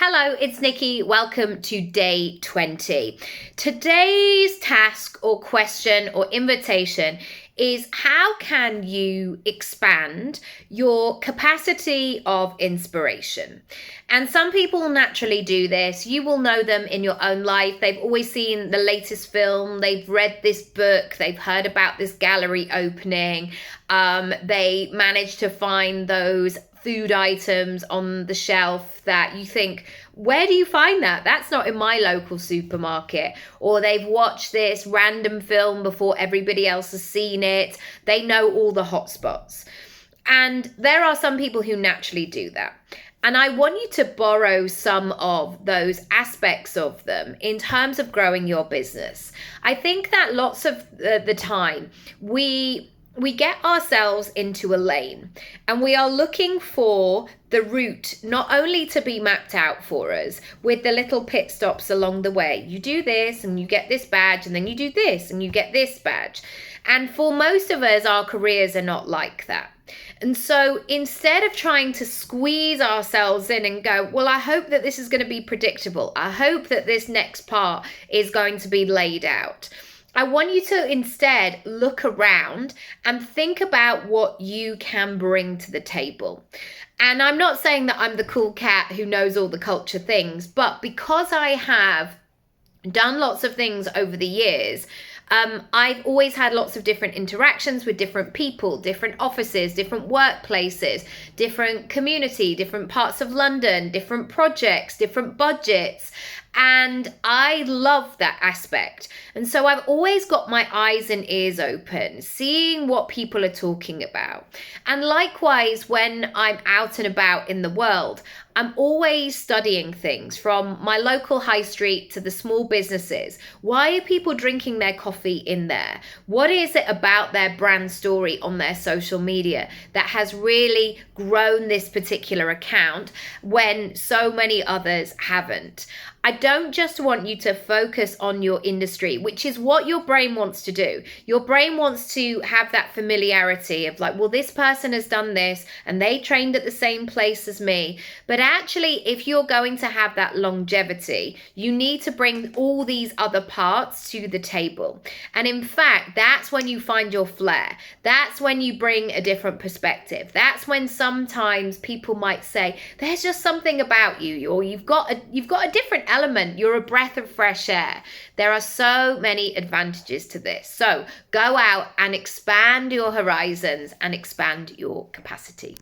Hello, it's Nikki. Welcome to day 20. Today's task or question or invitation is how can you expand your capacity of inspiration? And some people naturally do this. You will know them in your own life. They've always seen the latest film. They've read this book. They've heard about this gallery opening. They managed to find those food items on the shelf that you think, where do you find that? That's not in my local supermarket. Or they've watched this random film before everybody else has seen it. They know all the hotspots. And there are some people who naturally do that. And I want you to borrow some of those aspects of them in terms of growing your business. I think that lots of the time we get ourselves into a lane and we are looking for the route not only to be mapped out for us with the little pit stops along the way. You do this and you get this badge, and then you do this and you get this badge. And for most of us, our careers are not like that. And so instead of trying to squeeze ourselves in and go, well, I hope that this is going to be predictable. I hope that this next part is going to be laid out. I want you to instead look around and think about what you can bring to the table. And I'm not saying that I'm the cool cat who knows all the culture things, but because I have done lots of things over the years, I've always had lots of different interactions with different people, different offices, different workplaces, different community, different parts of London, different projects, different budgets. And I love that aspect. And so I've always got my eyes and ears open, seeing what people are talking about. And likewise, when I'm out and about in the world, I'm always studying things from my local high street to the small businesses. Why are people drinking their coffee in there? What is it about their brand story on their social media that has really grown this particular account when so many others haven't? I don't just want you to focus on your industry, which is what your brain wants to do. Your brain wants to have that familiarity of like, well, this person has done this and they trained at the same place as me. But actually, if you're going to have that longevity, you need to bring all these other parts to the table. And in fact, that's when you find your flair. That's when you bring a different perspective. That's when sometimes people might say, there's just something about you, or you've got a different element. You're a breath of fresh air. There are so many advantages to this. So go out and expand your horizons and expand your capacity.